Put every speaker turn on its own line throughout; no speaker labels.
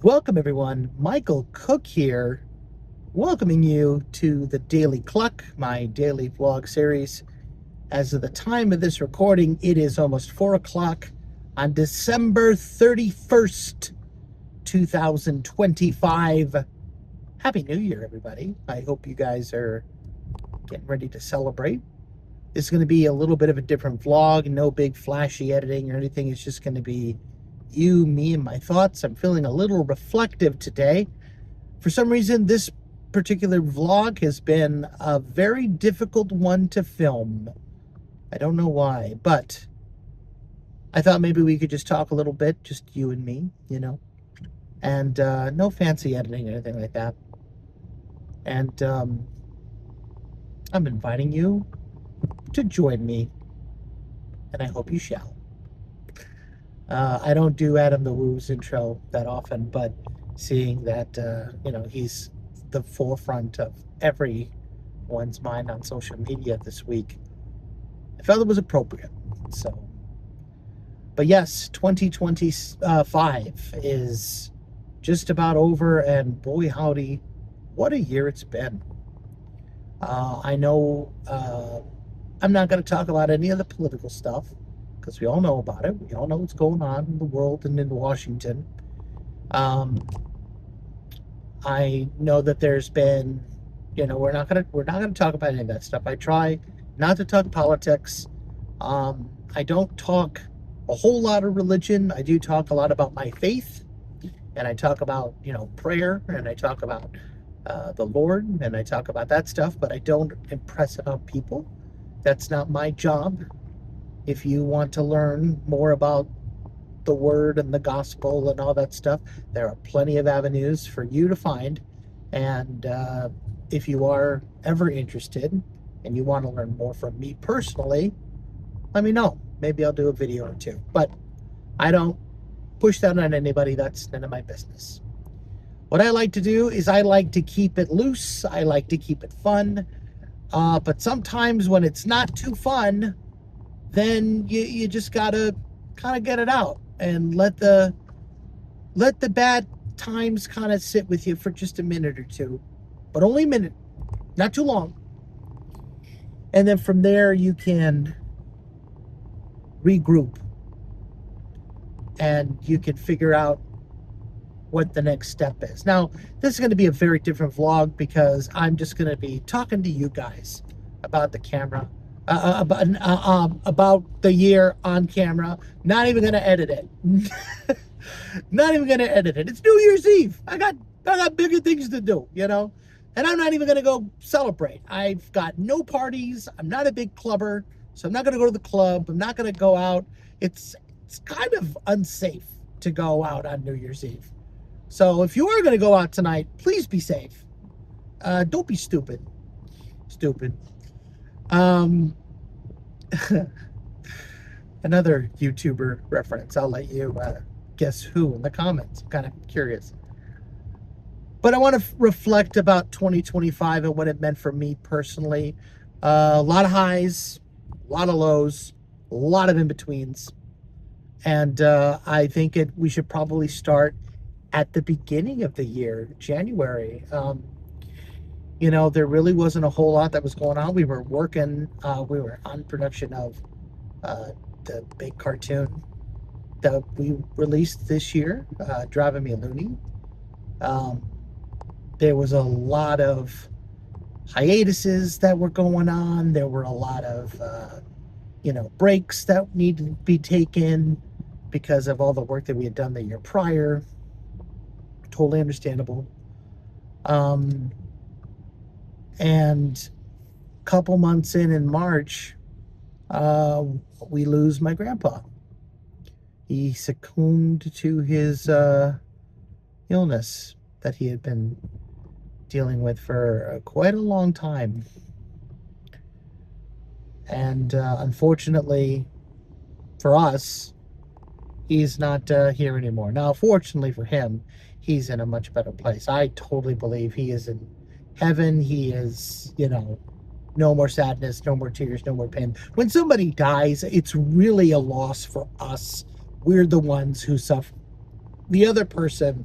Welcome everyone, Michael Cook here, welcoming you to the Daily Cluck, my daily vlog series. As of the time of this recording, it is almost 4 o'clock on December 31st, 2025. Happy New Year, everybody. I hope you guys are getting ready to celebrate. This is going to be a little bit of a different vlog, no big flashy editing or anything. It's just going to be you, me, and my thoughts. I'm feeling a little reflective today. For some reason, this particular vlog has been a very difficult one to film. I don't know why, but I thought maybe we could just talk a little bit, just you and me, and no fancy editing or anything like that. And I'm inviting you to join me, and I hope you shall. I don't do Adam the Woo's intro that often, but seeing that, he's the forefront of everyone's mind on social media this week, I felt it was appropriate. So, but yes, 2025 is just about over, and boy howdy, what a year it's been. I know I'm not going to talk about any of the political stuff, because we all know about it. We all know what's going on in the world and in Washington. I know that there's been, we're not gonna talk about any of that stuff. I try not to talk politics. I don't talk a whole lot of religion. I do talk a lot about my faith, and I talk about prayer, and I talk about the Lord, and I talk about that stuff. But I don't impress it on people. That's not my job. If you want to learn more about the word and the gospel and all that stuff, there are plenty of avenues for you to find. And if you are ever interested and you want to learn more from me personally, let me know. Maybe I'll do a video or two. But I don't push that on anybody. That's none of my business. What I like to do is I like to keep it loose. I like to keep it fun. But sometimes when it's not too fun, then you just gotta kind of get it out and let the bad times kind of sit with you for just a minute or two, but only a minute, not too long. And then from there you can regroup and you can figure out what the next step is. Now, this is going to be a very different vlog because I'm just going to be talking to you guys about the camera. About the year on camera. Not even gonna edit it. Not even gonna edit it. It's New Year's Eve. I got bigger things to do, and I'm not even gonna go celebrate. I've got no parties. I'm not a big clubber, so I'm not gonna go to the club. I'm not gonna go out. It's kind of unsafe to go out on New Year's Eve. So if you are gonna go out tonight, please be safe. Don't be stupid. Another YouTuber reference. I'll let you guess who in the comments. I'm kind of curious. But I want to reflect about 2025 and what it meant for me personally. A lot of highs, a lot of lows, a lot of in-betweens. And I think we should probably start at the beginning of the year, January. There really wasn't a whole lot that was going on. We were working, we were on production of the big cartoon that we released this year, Driving Me Loony. There was a lot of hiatuses that were going on. There were a lot of, breaks that needed to be taken because of all the work that we had done the year prior. Totally understandable. And a couple months in March, we lose my grandpa. He succumbed to his illness that he had been dealing with for quite a long time. And unfortunately for us, he's not here anymore. Now, fortunately for him, he's in a much better place. I totally believe he is in heaven. He is, no more sadness, no more tears, no more pain. When somebody dies, it's really a loss for us. We're the ones who suffer. The other person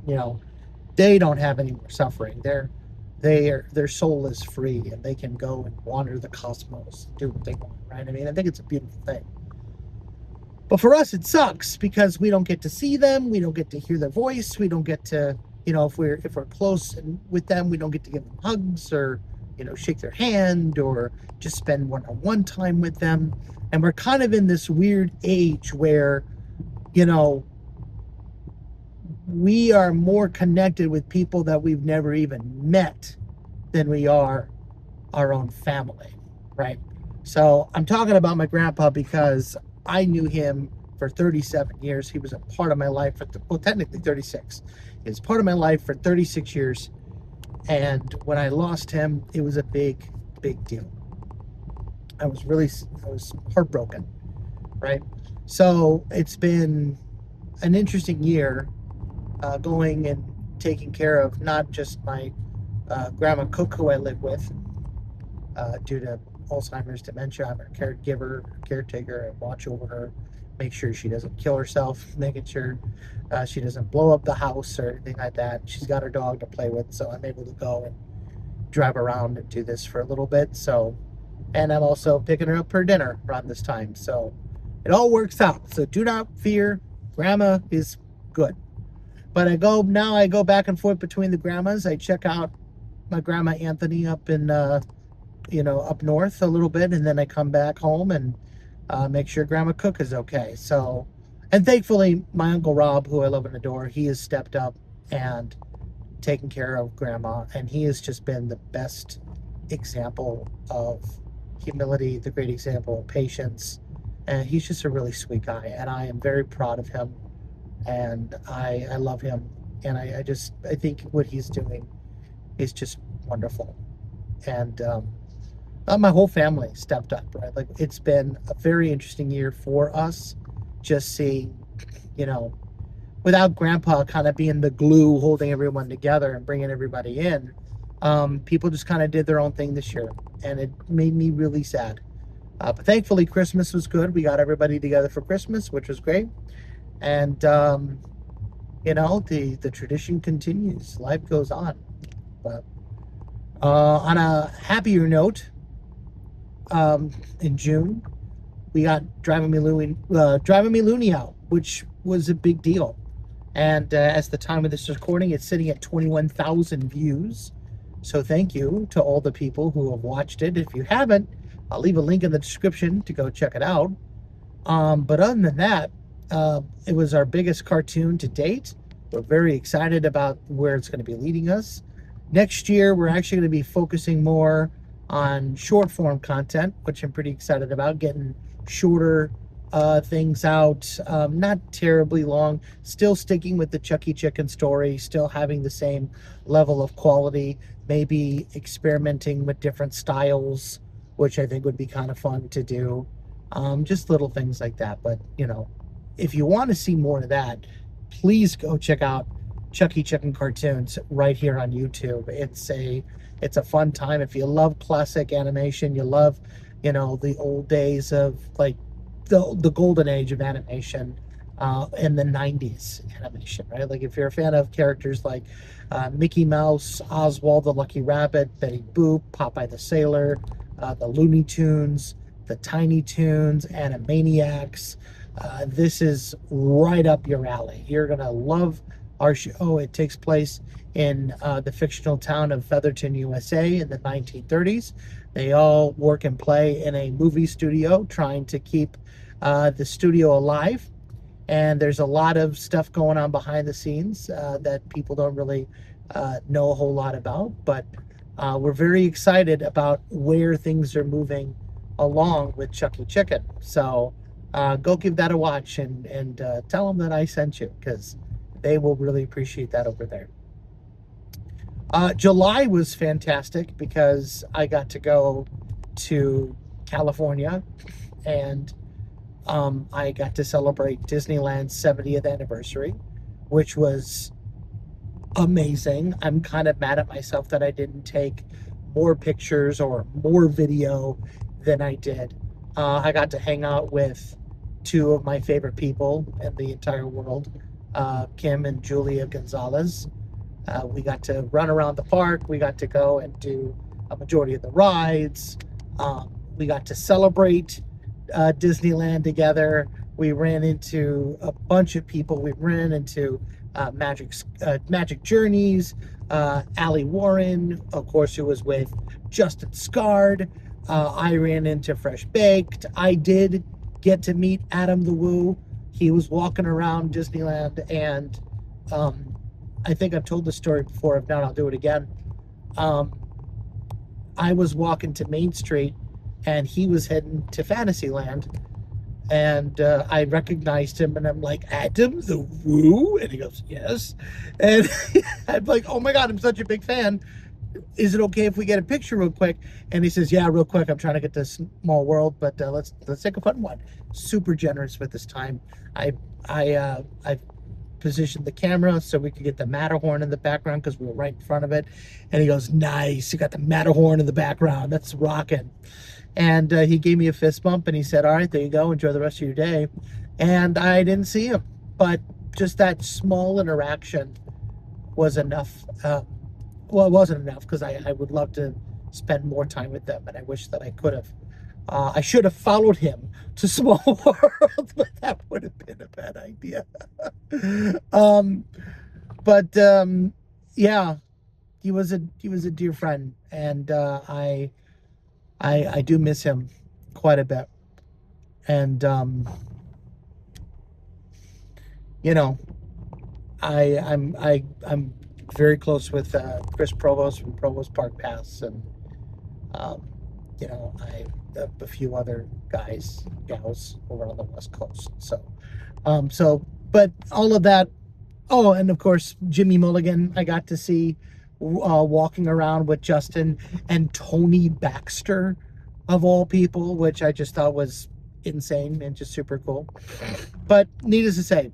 you know, they don't have any more suffering. Their soul is free, and they can go and wander the cosmos and do what they want, right? I mean, I think it's a beautiful thing. But for us, it sucks because we don't get to see them, we don't get to hear their voice, we don't get to, if we're close and with them, we don't get to give them hugs or, shake their hand or just spend one-on-one time with them. And we're kind of in this weird age where, we are more connected with people that we've never even met than we are our own family, right? So I'm talking about my grandpa because I knew him for 37 years. He was a part of my life for, technically 36. He was part of my life for 36 years. And when I lost him, it was a big, big deal. I was heartbroken, right? So it's been an interesting year, going and taking care of not just my grandma Cook, who I live with, due to Alzheimer's, dementia. I'm her caregiver, caretaker. I watch over her, make sure she doesn't kill herself, making sure she doesn't blow up the house or anything like that. She's got her dog to play with, so I'm able to go and drive around and do this for a little bit. So, and I'm also picking her up for dinner around this time. So it all works out. So do not fear. Grandma is good. But I go back and forth between the grandmas. I check out my grandma Anthony up in, up north a little bit, and then I come back home and make sure Grandma Cook is okay. So, and thankfully, my Uncle Rob, who I love and adore, he has stepped up and taken care of Grandma, and he has just been the best example of humility, the great example of patience, and he's just a really sweet guy, and I am very proud of him, and I love him, and I think what he's doing is just wonderful. And my whole family stepped up, right? Like, it's been a very interesting year for us, just seeing, without Grandpa kind of being the glue holding everyone together and bringing everybody in, people just kind of did their own thing this year, and it made me really sad. But thankfully, Christmas was good. We got everybody together for Christmas, which was great. And, the tradition continues. Life goes on. But on a happier note, in June, we got Driving Me Looney out, which was a big deal. And as the time of this recording, it's sitting at 21,000 views. So thank you to all the people who have watched it. If you haven't, I'll leave a link in the description to go check it out. But other than that, it was our biggest cartoon to date. We're very excited about where it's going to be leading us. Next year, we're actually going to be focusing more on short form content, which I'm pretty excited about, getting shorter things out, not terribly long, still sticking with the Chucky Chicken story, still having the same level of quality, maybe experimenting with different styles, which I think would be kind of fun to do. Just little things like that. But, if you want to see more of that, please go check out Chucky Chicken cartoons right here on YouTube. It's a fun time. If you love classic animation, you love, the old days of, like, the golden age of animation, in the 90s animation, right? Like, if you're a fan of characters like Mickey Mouse, Oswald the Lucky Rabbit, Betty Boop, Popeye the Sailor, the Looney Tunes, the Tiny Toons, Animaniacs, this is right up your alley. You're going to love our show. It takes place in the fictional town of Featherton, USA in the 1930s. They all work and play in a movie studio trying to keep the studio alive. And there's a lot of stuff going on behind the scenes that people don't really know a whole lot about. But we're very excited about where things are moving along with Chucky Chicken. So go give that a watch and tell them that I sent you, because they will really appreciate that over there. July was fantastic because I got to go to California, and I got to celebrate Disneyland's 70th anniversary, which was amazing. I'm kind of mad at myself that I didn't take more pictures or more video than I did. I got to hang out with two of my favorite people in the entire world, Kim and Julia Gonzalez. We got to run around the park. We got to go and do a majority of the rides. We got to celebrate Disneyland together. We ran into a bunch of people. We ran into Magic Journeys, Allie Warren, of course, who was with Justin Scard. I ran into Fresh Baked. I did get to meet Adam the Woo. He was walking around Disneyland, and I think I've told this story before. If not, I'll do it again. I was walking to Main Street, and he was heading to Fantasyland, and I recognized him, and I'm like, Adam the Woo? And he goes, yes. And I'm like, oh my God, I'm such a big fan. Is it okay if we get a picture real quick? And he says, yeah, real quick. I'm trying to get to Small World, but let's take a fun one. Super generous with this time. I positioned the camera so we could get the Matterhorn in the background because we were right in front of it. And he goes, nice, you got the Matterhorn in the background. That's rocking. And he gave me a fist bump, and he said, all right, there you go. Enjoy the rest of your day. And I didn't see him, but just that small interaction was enough. Well, it wasn't enough because I would love to spend more time with them, and I wish that I could have. I should have followed him to Small World, but that would have been a bad idea. Yeah, he was a dear friend, and I do miss him quite a bit. And you know, I'm very close with Chris Provost from Provost Park Pass, and you know, a few other gals over on the West Coast. But all of that. Oh, and of course, Jimmy Mulligan, I got to see walking around with Justin and Tony Baxter, of all people, which I just thought was insane and just super cool. But needless to say,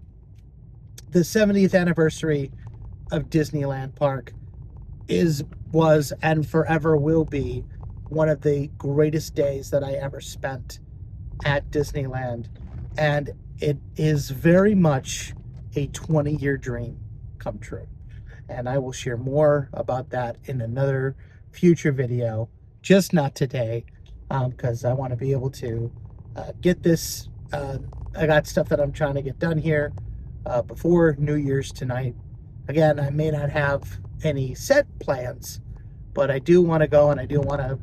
the 70th anniversary of Disneyland Park was, and forever will be, one of the greatest days that I ever spent at Disneyland. And it is very much a 20-year dream come true. And I will share more about that in another future video, just not today, because I want to be able to get this. I got stuff that I'm trying to get done here before New Year's tonight. Again, I may not have any set plans, but I do want to go, and I do want to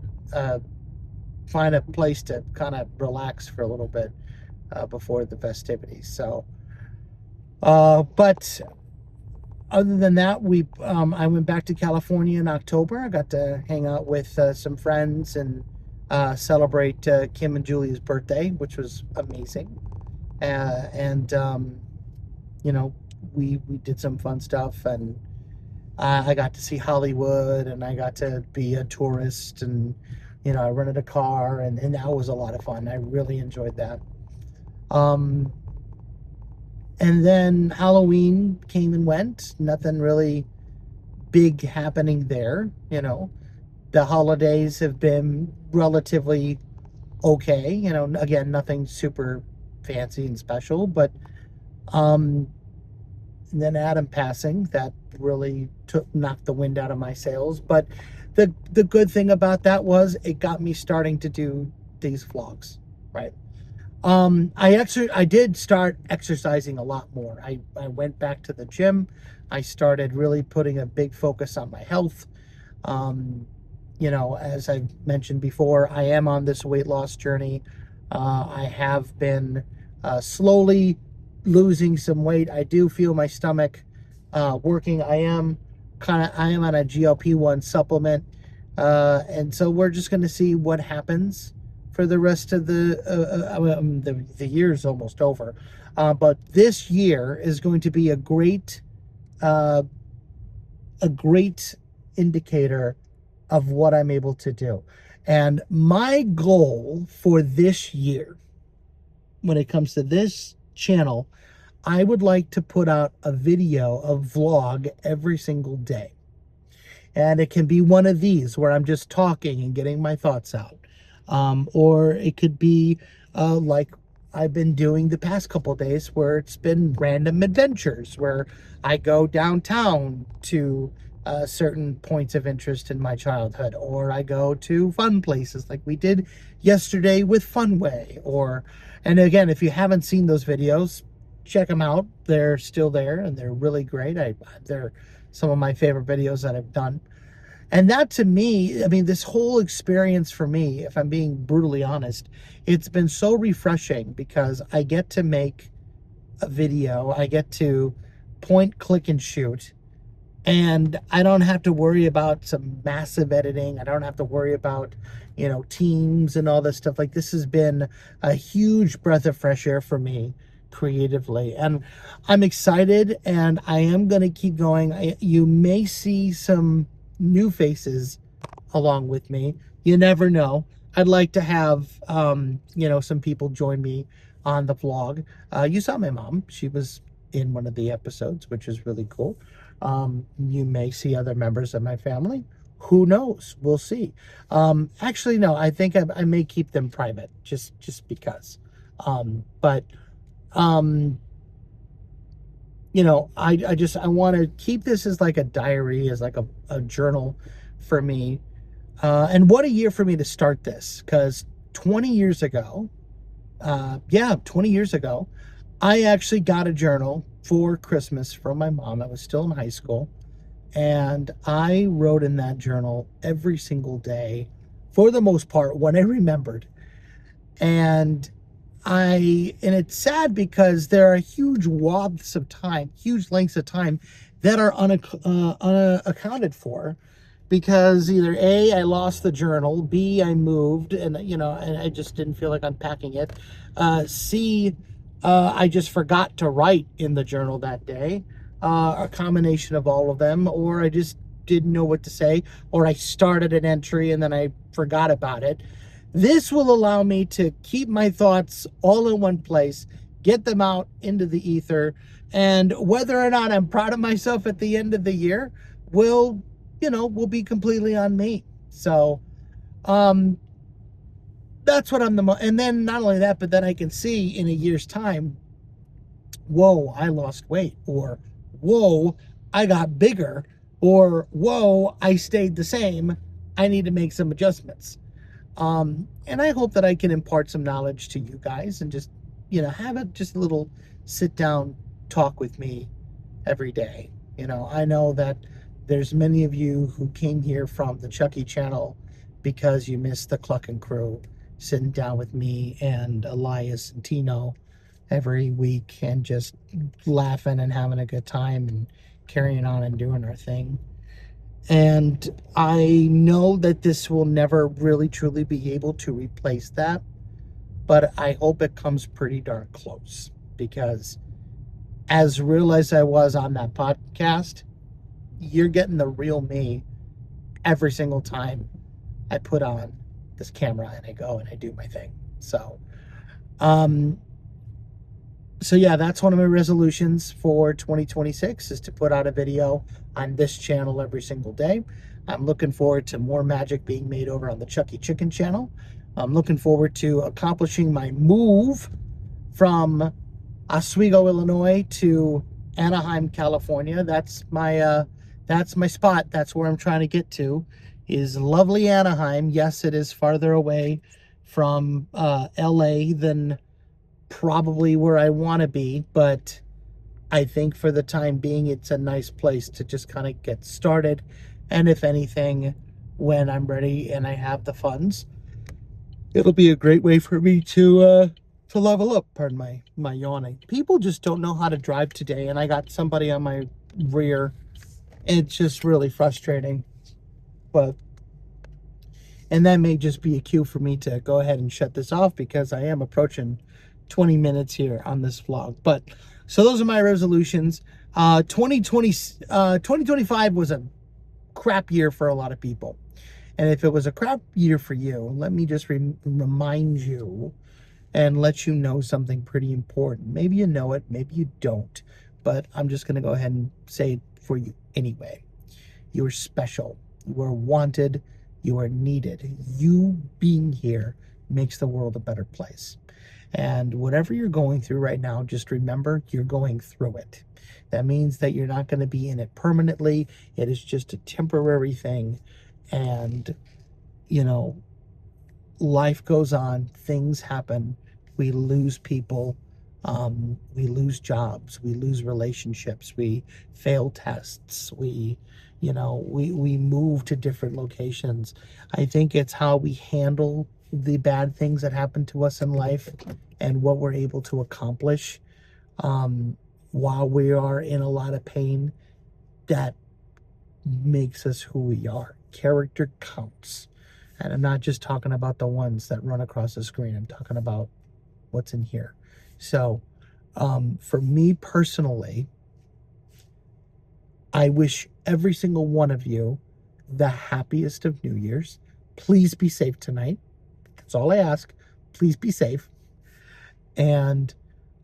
find a place to kind of relax for a little bit before the festivities. So, but other than that, I went back to California in October. I got to hang out with some friends and celebrate Kim and Julia's birthday, which was amazing. You know, we did some fun stuff, and I got to see Hollywood, and I got to be a tourist, and you know, I rented a car, and that was a lot of fun. I really enjoyed that. And then Halloween came and went. Nothing really big happening there. You know, the holidays have been relatively okay. You know, again, nothing super fancy and special, but and then Adam passing, that really knocked the wind out of my sails. But the good thing about that was it got me starting to do these vlogs, right? I did start exercising a lot more. I went back to the gym. I started really putting a big focus on my health. You know, as I've mentioned before, I am on this weight loss journey. I have been slowly losing some weight. I do feel my stomach working. I am on a GLP-1 supplement, and so we're just going to see what happens for the rest of the year's almost over. But this year is going to be a great indicator of what I'm able to do. And my goal for this year, when it comes to this channel, I would like to put out a video, a vlog every single day. And it can be one of these where I'm just talking and getting my thoughts out. Or it could be like I've been doing the past couple of days, where it's been random adventures where I go downtown to certain points of interest in my childhood, or I go to fun places like we did yesterday with Funway. And again, if you haven't seen those videos, check them out. They're still there and they're really great. They're some of my favorite videos that I've done. And that, to me, I mean, this whole experience for me, if I'm being brutally honest, it's been so refreshing because I get to make a video. I get to point, click, and shoot. And I don't have to worry about some massive editing. I don't have to worry about, teams and all this stuff. Like, this has been a huge breath of fresh air for me creatively. And I'm excited, and I am going to keep going. You may see some new faces along with me. You never know. I'd like to have, some people join me on the vlog. You saw my mom. She was in one of the episodes, which is really cool. You may see other members of my family. Who knows? We'll see. Actually, no, I think I may keep them private just because. But I want to keep this as like a diary, as like a journal for me. And what a year for me to start this, because 20 years ago, 20 years ago, I actually got a journal for Christmas from my mom. I was still in high school, and I wrote in that journal every single day, for the most part, what I remembered. And it's sad because there are huge swaths of time, huge lengths of time that are unaccounted for, because either A, I lost the journal, B, I moved, and I just didn't feel like unpacking it. C, I just forgot to write in the journal that day. A combination of all of them, or I just didn't know what to say, or I started an entry and then I forgot about it. This will allow me to keep my thoughts all in one place, get them out into the ether, and whether or not I'm proud of myself at the end of the year will be completely on me. So, that's what and then not only that, but then I can see in a year's time, whoa, I lost weight, or whoa, I got bigger, or whoa, I stayed the same. I need to make some adjustments. And I hope that I can impart some knowledge to you guys and just, have just a little sit down talk with me every day. I know that there's many of you who came here from the Chucky channel because you missed the Cluck and Crew, sitting down with me and Elias and Tino every week and just laughing and having a good time and carrying on and doing our thing. And I know that this will never really truly be able to replace that, but I hope it comes pretty darn close, because as real as I was on that podcast, you're getting the real me every single time I put on this camera and I go and I do my thing. So yeah, that's one of my resolutions for 2026, is to put out a video on this channel every single day. I'm looking forward to more magic being made over on the Chucky Chicken channel. I'm looking forward to accomplishing my move from Oswego, Illinois to Anaheim, California. That's my spot. That's where I'm trying to get to, is lovely Anaheim. Yes, it is farther away from LA than probably where I want to be, but I think for the time being, it's a nice place to just kind of get started. And if anything, when I'm ready and I have the funds, it'll be a great way for me to level up. Pardon my yawning. People just don't know how to drive today, and I got somebody on my rear. It's just really frustrating. And that may just be a cue for me to go ahead and shut this off, because I am approaching 20 minutes here on this vlog. But so those are my resolutions. 2025 was a crap year for a lot of people. And if it was a crap year for you, let me just remind you and let you know something pretty important. Maybe you know it, maybe you don't, but I'm just going to go ahead and say it for you anyway. You're special. You are wanted. You are needed. You being here makes the world a better place. And whatever you're going through right now, just remember you're going through it. That means that you're not going to be in it permanently. It is just a temporary thing. And, you know, life goes on, things happen, we lose people, we lose jobs, we lose relationships, we fail tests, we move to different locations. I think it's how we handle the bad things that happen to us in life and what we're able to accomplish um, while we are in a lot of pain that makes us who we are. Character counts. And I'm not just talking about the ones that run across the screen. I'm talking about what's in here. So, for me personally, I wish every single one of you the happiest of New Year's. Please be safe tonight. That's all I ask. Please be safe and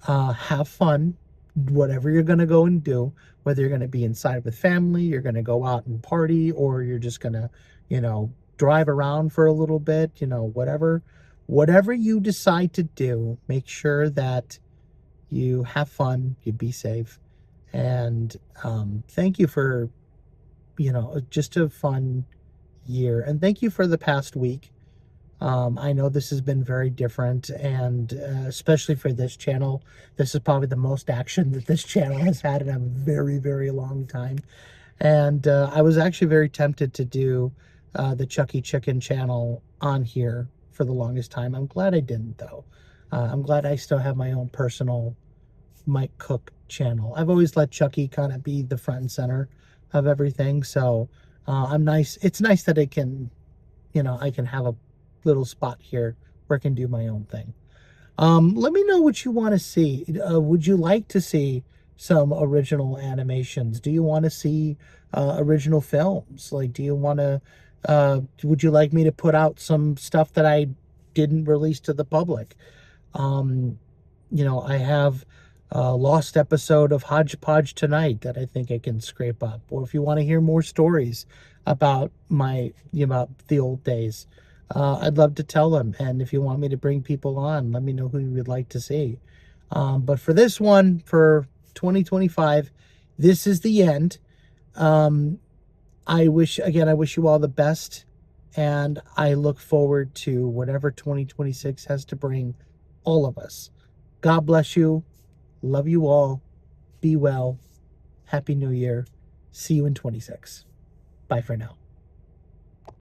have fun, whatever you're going to go and do, whether you're going to be inside with family, you're going to go out and party, or you're just going to, drive around for a little bit, whatever you decide to do, make sure that you have fun, you be safe. And thank you for, just a fun year. And thank you for the past week. I know this has been very different, and especially for this channel, this is probably the most action that this channel has had in a very, very long time. And I was actually very tempted to do the Chucky Chicken channel on here for the longest time. I'm glad I didn't, though. I'm glad I still have my own personal Mike Cook channel. I've always let Chucky kind of be the front and center of everything, so it's nice that I can have a little spot here where I can do my own thing. Let me know what you want to see. Would you like to see some original animations? Do you want to see original films? Like, do you want to, would you like me to put out some stuff that I didn't release to the public? I have a lost episode of Hodgepodge Tonight that I think I can scrape up. Or if you want to hear more stories about about the old days, I'd love to tell them. And if you want me to bring people on, let me know who you would like to see. But for this one, for 2025, this is the end. I wish you all the best. And I look forward to whatever 2026 has to bring all of us. God bless you. Love you all. Be well. Happy New Year. See you in 26. Bye for now.